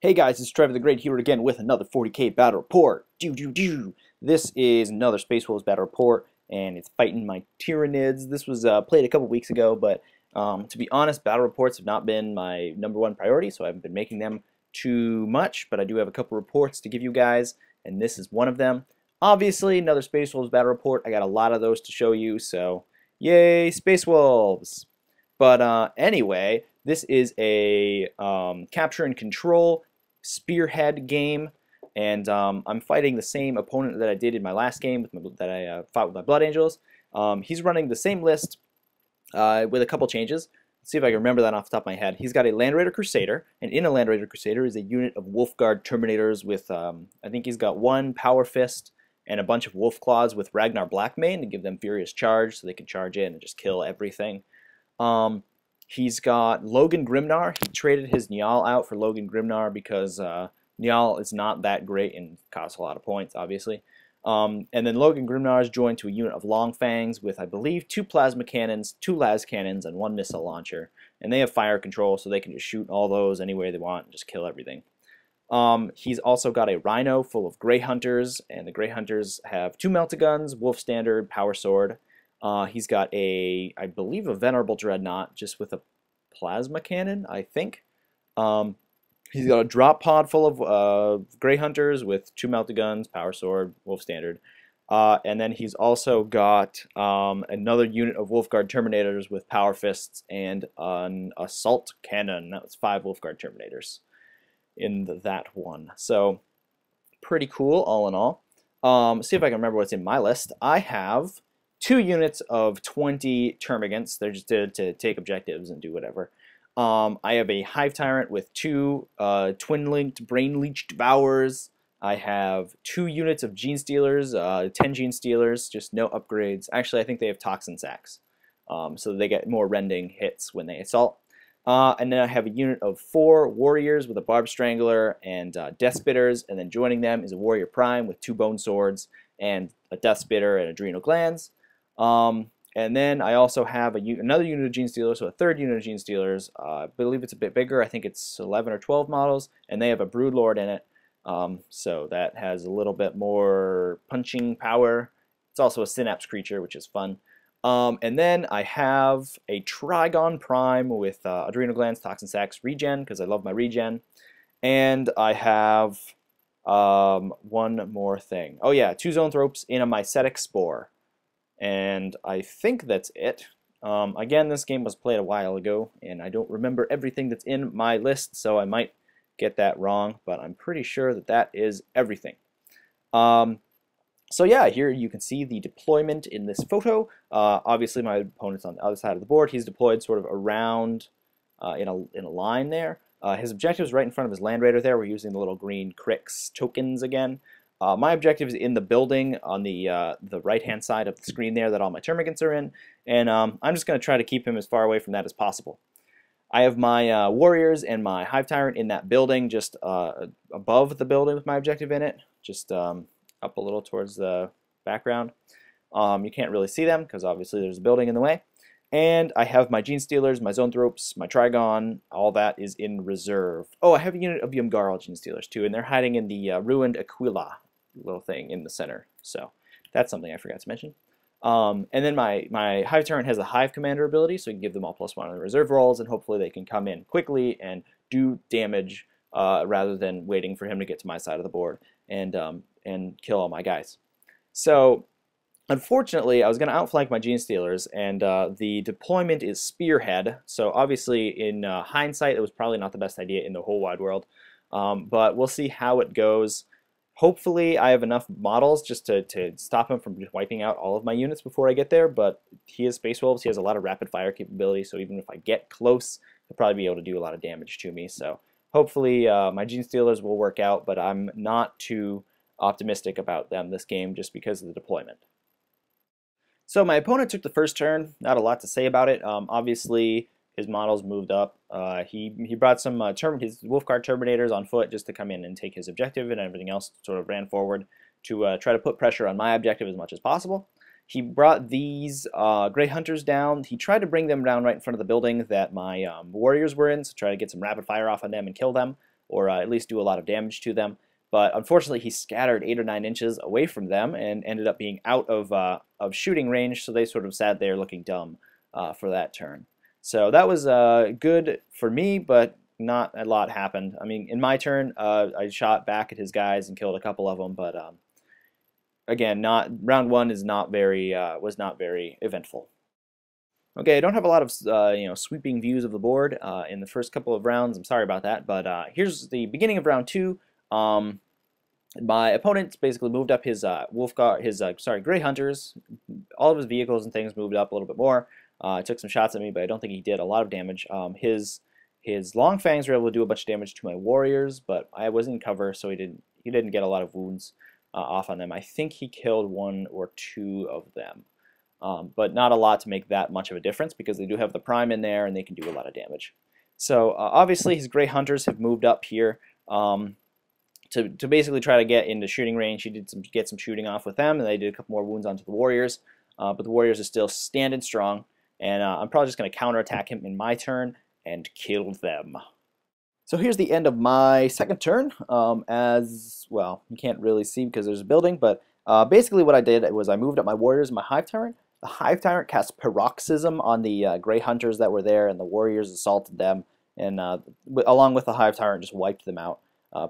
Hey guys, it's Trevor the Great here again with another 40k battle report. This is another Space Wolves battle report, and it's fighting my Tyranids. This was played a couple weeks ago, but to be honest, battle reports have not been my #1 priority, so I haven't been making them too much, but I do have a couple reports to give you guys, and this is one of them. Obviously, another Space Wolves battle report. I got a lot of those to show you, so yay, Space Wolves! But anyway, this is a capture and control spearhead game, and I'm fighting the same opponent that I did in my last game that I fought with my Blood Angels. He's running the same list with a couple changes. Let's see if I can remember that off the top of my head. He's got a Land Raider Crusader, and in a Land Raider Crusader is a unit of Wolfguard Terminators with, I think he's got one Power Fist and a bunch of Wolf Claws with Ragnar Blackmane to give them Furious Charge so they can charge in and just kill everything. He's got Logan Grimnar. He traded his Niall out for Logan Grimnar because Niall is not that great and costs a lot of points, obviously. And then Logan Grimnar is joined to a unit of Long Fangs with, I believe, 2 plasma cannons, 2 las cannons, and 1 missile launcher. And they have fire control, so they can just shoot all those anywhere they want and just kill everything. He's also got a Rhino full of Grey Hunters, and the Grey Hunters have 2 Meltaguns, Wolf Standard, Power Sword. He's got I believe, a Venerable Dreadnought just with a plasma cannon, I think. He's got a drop pod full of Grey Hunters with 2 Meltaguns, Power Sword, Wolf Standard. And then he's also got another unit of Wolfguard Terminators with Power Fists and an Assault Cannon. That was 5 Wolfguard Terminators in that one. So pretty cool all in all. See if I can remember what's in my list. I have 2 units of 20 Termagants. They're just to take objectives and do whatever. I have a Hive Tyrant with 2 Twin-Linked Brain Leech Devourers. I have 2 units of Gene Stealers, 10 Gene Stealers, just no upgrades. Actually, I think they have Toxin Sacks, so they get more rending hits when they assault. And then I have a unit of 4 Warriors with a Barb Strangler and Death Spitters, and then joining them is a Warrior Prime with 2 Bone Swords and a Death Spitter and Adrenal Glands. And then I also have another unit of Gene Stealers, so a 3rd unit of Gene Stealers. I believe it's a bit bigger. I think it's 11 or 12 models, and they have a Broodlord in it. So that has a little bit more punching power. It's also a Synapse creature, which is fun. And then I have a Trigon Prime with Adrenal Glands, Toxin Sacks, Regen, because I love my Regen. And I have one more thing. Oh yeah, 2 Zoanthropes in a Mycetic Spore. And I think that's it. Again, this game was played a while ago, and I don't remember everything that's in my list, so I might get that wrong, but I'm pretty sure that that is everything. So yeah, here you can see the deployment in this photo. Obviously, my opponent's on the other side of the board. He's deployed sort of around in a line there. His objective is right in front of his Land Raider there. We're using the little green Crix tokens again. My objective is in the building on the right-hand side of the screen there that all my Termagants are in, and I'm just going to try to keep him as far away from that as possible. I have my Warriors and my Hive Tyrant in that building, just above the building with my objective in it, just up a little towards the background. You can't really see them because obviously there's a building in the way. And I have my Gene Stealers, my Zoanthropes, my Trigon, all that is in reserve. Oh, I have a unit of Yumgarl Gene Stealers too, and they're hiding in the ruined Aquila little thing in the center. So that's something I forgot to mention. And then my Hive Tyrant has a Hive Commander ability, so you can give them all +1 on the reserve rolls, and hopefully they can come in quickly and do damage rather than waiting for him to get to my side of the board and kill all my guys. So unfortunately, I was going to outflank my Gene Stealers, and the deployment is Spearhead. So obviously, in hindsight, it was probably not the best idea in the whole wide world. But we'll see how it goes. Hopefully, I have enough models just to stop him from just wiping out all of my units before I get there, but he is Space Wolves. He has a lot of rapid fire capability, so even if I get close, he'll probably be able to do a lot of damage to me. So hopefully, my Gene Stealers will work out, but I'm not too optimistic about them this game just because of the deployment. So my opponent took the first turn. Not a lot to say about it. Obviously, his models moved up. He brought some his Wolfguard Terminators on foot just to come in and take his objective, and everything else sort of ran forward to try to put pressure on my objective as much as possible. He brought these Grey Hunters down. He tried to bring them down right in front of the building that my Warriors were in, so try to get some rapid fire off on them and kill them. or at least do a lot of damage to them. But unfortunately, he scattered 8 or 9 inches away from them and ended up being out of shooting range, so they sort of sat there looking dumb for that turn. So that was good for me, but not a lot happened. I mean, in my turn, I shot back at his guys and killed a couple of them, but again, not round one is not very was not very eventful. Okay, I don't have a lot of sweeping views of the board in the first couple of rounds. I'm sorry about that, but here's the beginning of round two. My opponent basically moved up his Grey Hunters. All of his vehicles and things moved up a little bit more. Took some shots at me, but I don't think he did a lot of damage. His long fangs were able to do a bunch of damage to my warriors, but I was in cover, so he didn't get a lot of wounds off on them. I think he killed 1 or 2 of them. But not a lot to make that much of a difference because they do have the prime in there and they can do a lot of damage. So obviously his Grey Hunters have moved up here to basically try to get into shooting range. He did get some shooting off with them, and they did a couple more wounds onto the Warriors. But the Warriors are still standing strong, and I'm probably just going to counterattack him in my turn and kill them. So here's the end of my second turn. As well, you can't really see because there's a building, but basically what I did was I moved up my Warriors and my Hive Tyrant. The Hive Tyrant cast Paroxysm on the Grey Hunters that were there, and the Warriors assaulted them, and along with the Hive Tyrant just wiped them out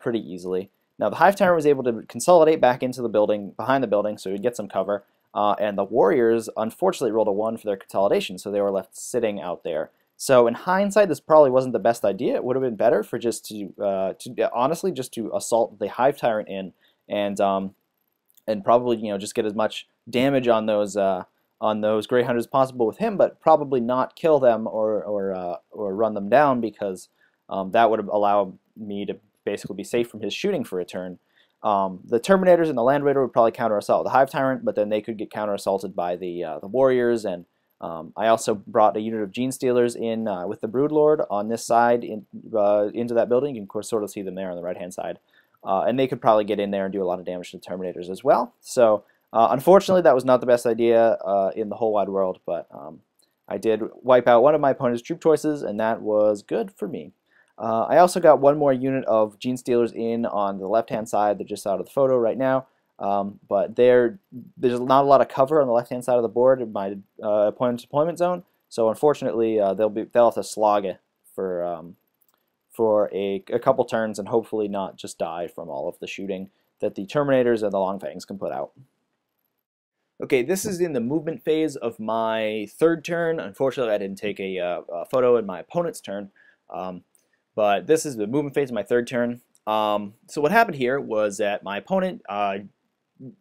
pretty easily. Now the Hive Tyrant was able to consolidate back into the building, behind the building, so he'd get some cover, and the Warriors unfortunately rolled a 1 for their consolidation, so they were left sitting out there. So in hindsight, this probably wasn't the best idea. It would have been better for just to honestly just to assault the Hive Tyrant in, and probably just get as much damage on those Grey Hunters as possible with him, but probably not kill them or run them down, because that would allow me to basically be safe from his shooting for a turn. The Terminators and the Land Raider would probably counter assault the Hive Tyrant, but then they could get counter assaulted by the Warriors. And I also brought a unit of Gene Stealers in with the Broodlord on this side into that building. You can of course sort of see them there on the right hand side, and they could probably get in there and do a lot of damage to the Terminators as well. So unfortunately, that was not the best idea in the whole wide world, but I did wipe out one of my opponent's troop choices, and that was good for me. I also got one more unit of Gene Stealers in on the left-hand side. They're just out of the photo right now, but there's not a lot of cover on the left-hand side of the board in my opponent's deployment zone. So unfortunately, they'll have to slog it for a couple turns, and hopefully not just die from all of the shooting that the Terminators and the Longfangs can put out. Okay, this is in the movement phase of my third turn. Unfortunately, I didn't take a photo in my opponent's turn, but this is the movement phase of my third turn. So what happened here was that my opponent,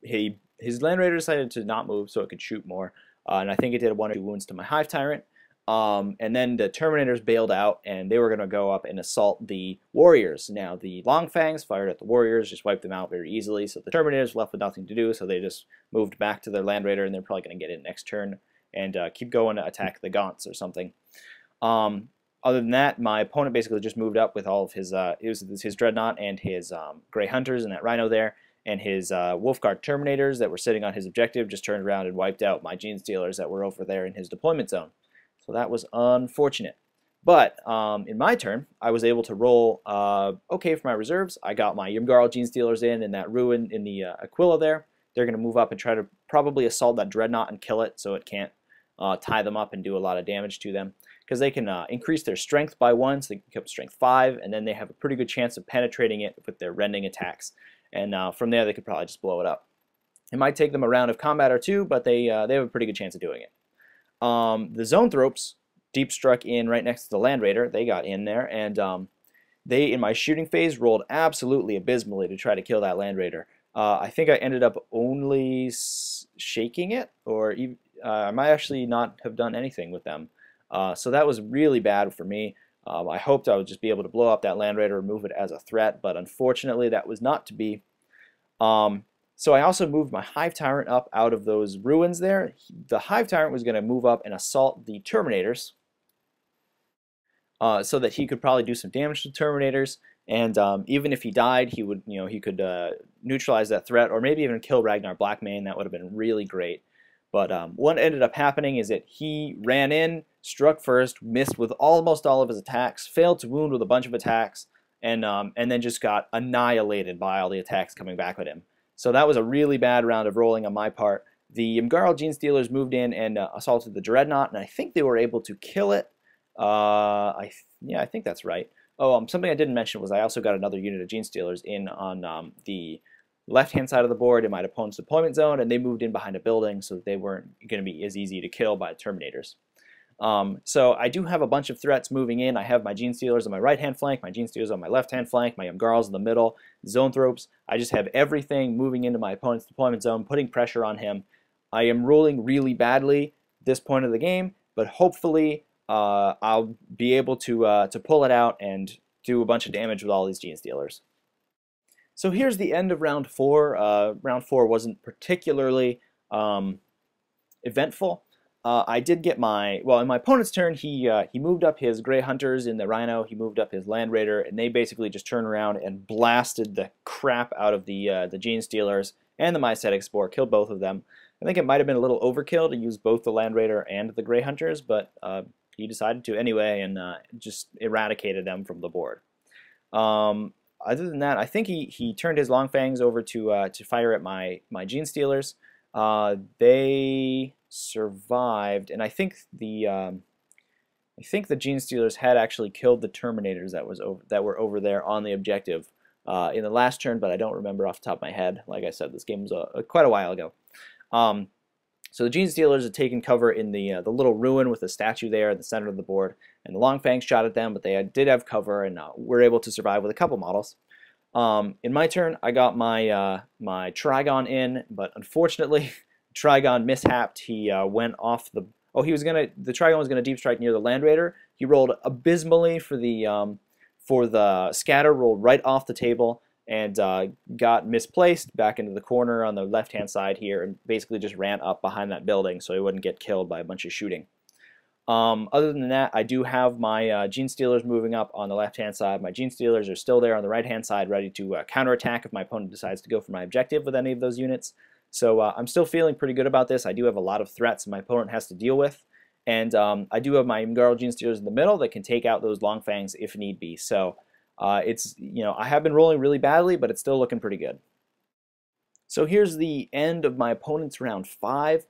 his Land Raider decided to not move so it could shoot more, and I think it did 1 or 2 wounds to my Hive Tyrant. And then the Terminators bailed out, and they were going to go up and assault the Warriors. Now, the Longfangs fired at the Warriors, just wiped them out very easily, so the Terminators were left with nothing to do, so they just moved back to their Land Raider, and they're probably going to get it next turn and keep going to attack the Gaunts or something. Other than that, my opponent basically just moved up with all of his his Dreadnought and his Grey Hunters and that Rhino there, and his Wolfguard Terminators that were sitting on his objective just turned around and wiped out my Gene Stealers that were over there in his deployment zone. So that was unfortunate. But in my turn, I was able to roll okay for my reserves. I got my Ymgarl Gene Stealers in that ruin in the Aquila there. They're going to move up and try to probably assault that Dreadnought and kill it so it can't tie them up and do a lot of damage to them. Because they can increase their strength by 1, so they can become strength 5, and then they have a pretty good chance of penetrating it with their rending attacks. And from there, they could probably just blow it up. It might take them a round of combat or 2, but they have a pretty good chance of doing it. The Zoanthropes deep struck in right next to the Land Raider. They got in there, and they, in my shooting phase, rolled absolutely abysmally to try to kill that Land Raider. I think I ended up only shaking it, or I might actually not have done anything with them. So that was really bad for me. I hoped I would just be able to blow up that Land Raider and remove it as a threat, but unfortunately that was not to be. So I also moved my Hive Tyrant up out of those ruins there. The Hive Tyrant was going to move up and assault the Terminators, so that he could probably do some damage to the Terminators, and even if he died, he would, he could neutralize that threat, or maybe even kill Ragnar Blackmane. That would have been really great. But what ended up happening is that he ran in, struck first, missed with almost all of his attacks, failed to wound with a bunch of attacks, and then just got annihilated by all the attacks coming back at him. So that was a really bad round of rolling on my part. The Imgarl Genestealers moved in and assaulted the Dreadnought, and I think they were able to kill it. Yeah, I think that's right. Oh, something I didn't mention was I also got another unit of Genestealers in on the left-hand side of the board in my opponent's deployment zone, and they moved in behind a building, so they weren't going to be as easy to kill by the Terminators. So I do have a bunch of threats moving in. I have my Genestealers on my right-hand flank, my Genestealers on my left-hand flank, my Imgarls in the middle, Zoanthropes. I just have everything moving into my opponent's deployment zone, putting pressure on him. I am rolling really badly this point of the game, but hopefully I'll be able to pull it out and do a bunch of damage with all these Genestealers. So here's the end of round 4. Round 4 wasn't particularly eventful. I did get in my opponent's turn, he moved up his Grey Hunters in the Rhino, he moved up his Land Raider, and they basically just turned around and blasted the crap out of the Genestealers and the Mycetic Spore, killed both of them. I think it might have been a little overkill to use both the Land Raider and the Grey Hunters, but he decided to anyway and just eradicated them from the board. Other than that, I think he turned his Long Fangs over to fire at my Genestealers. They survived, and I think the Genestealers had actually killed the Terminators that were over there on the objective in the last turn, but I don't remember off the top of my head. Like I said, this game was quite a while ago. So the Genestealers had taken cover in the little ruin with the statue there in the center of the board, and the Long Fangs shot at them, but they did have cover and were able to survive with a couple models. In my turn, I got my my Trigon in, but unfortunately, Trigon mishapped. He went off the. Oh, the Trigon was gonna deep strike near the Land Raider. He rolled abysmally for the scatter, rolled right off the table, and got misplaced back into the corner on the left-hand side here, and basically just ran up behind that building so he wouldn't get killed by a bunch of shooting. Other than that, I do have my Genestealers moving up on the left-hand side. My Genestealers are still there on the right-hand side, ready to counterattack if my opponent decides to go for my objective with any of those units. So I'm still feeling pretty good about this. I do have a lot of threats my opponent has to deal with, and I do have my Imgarl Genestealers in the middle that can take out those Long Fangs if need be. So it's, I have been rolling really badly, but it's still looking pretty good. So here's the end of my opponent's round 5.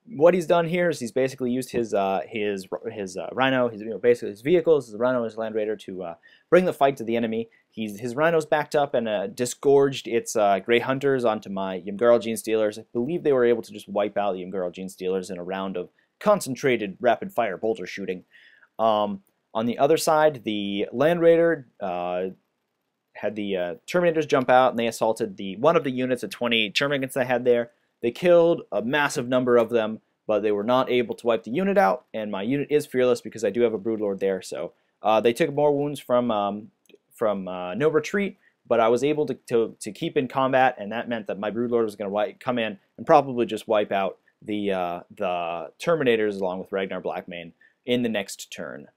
What he's done here is he's basically used his Rhino, basically his vehicles, his Rhino and his Land Raider to bring the fight to the enemy. His Rhino's backed up and disgorged its Grey Hunters onto my Imgarl Genestealers. I believe they were able to just wipe out the Imgarl Genestealers in a round of concentrated rapid-fire bolter shooting. On the other side, the Land Raider had the Terminators jump out, and they assaulted one of the units of 20 Termagants I had there. They killed a massive number of them, but they were not able to wipe the unit out, and my unit is fearless because I do have a Broodlord there. So they took more wounds from no retreat, but I was able to keep in combat, and that meant that my Broodlord was going to come in and probably just wipe out the Terminators along with Ragnar Blackmane in the next turn.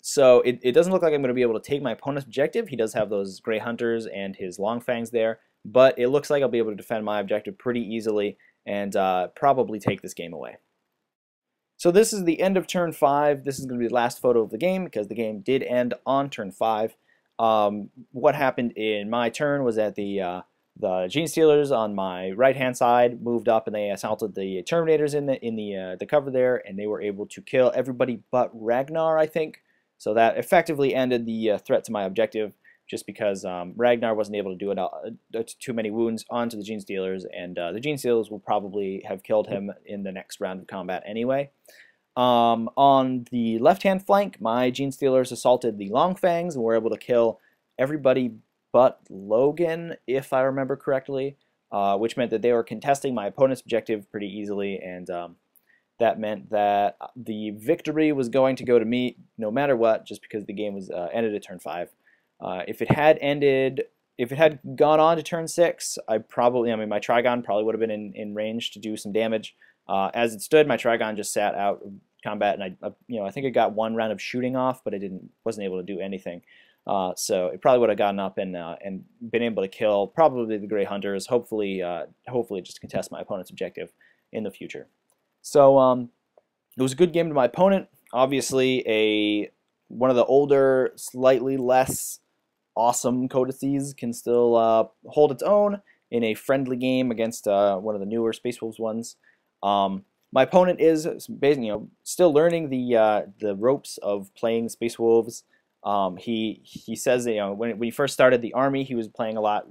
So it doesn't look like I'm going to be able to take my opponent's objective. He does have those Grey Hunters and his Long Fangs there, but it looks like I'll be able to defend my objective pretty easily and probably take this game away. So this is the end of turn 5. This is going to be the last photo of the game because the game did end on turn 5. What happened in my turn was that the Genestealers on my right-hand side moved up and they assaulted the Terminators in the cover there, and they were able to kill everybody but Ragnar, I think. So that effectively ended the threat to my objective, just because Ragnar wasn't able to do too many wounds onto the Genestealers, and the Genestealers will probably have killed him in the next round of combat anyway. On the left-hand flank, my Genestealers assaulted the Long Fangs and were able to kill everybody but Logan, if I remember correctly, which meant that they were contesting my opponent's objective pretty easily, and that meant that the victory was going to go to me no matter what, just because the game was ended at turn 5. If it had gone on to turn 6, my Trigon probably would have been in range to do some damage. As it stood, my Trigon just sat out of combat, and I think it got one round of shooting off, but it wasn't able to do anything. So it probably would have gotten up and been able to kill probably the Grey Hunters. Hopefully just contest my opponent's objective in the future. So it was a good game to my opponent. Obviously, a one of the older, slightly less awesome codices can still hold its own in a friendly game against one of the newer Space Wolves ones. My opponent is basically, still learning the ropes of playing Space Wolves. He says that, when he first started the army, he was playing a lot,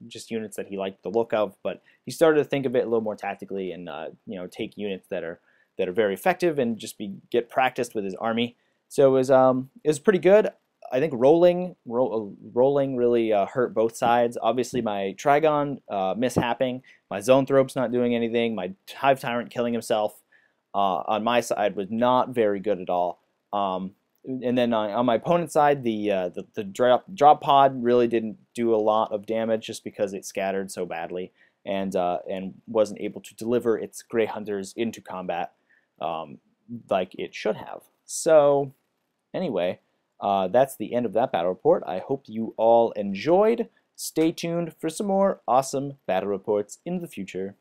just units that he liked the look of, but he started to think of it a little more tactically and take units that are very effective and just get practiced with his army. So it was pretty good. I think rolling really hurt both sides. Obviously, my Trigon mishapping, my Zoanthrope's not doing anything, my Hive Tyrant killing himself on my side was not very good at all. And then on my opponent's side, the drop pod really didn't do a lot of damage just because it scattered so badly and wasn't able to deliver its Grey Hunters into combat like it should have. So anyway, that's the end of that battle report. I hope you all enjoyed. Stay tuned for some more awesome battle reports in the future.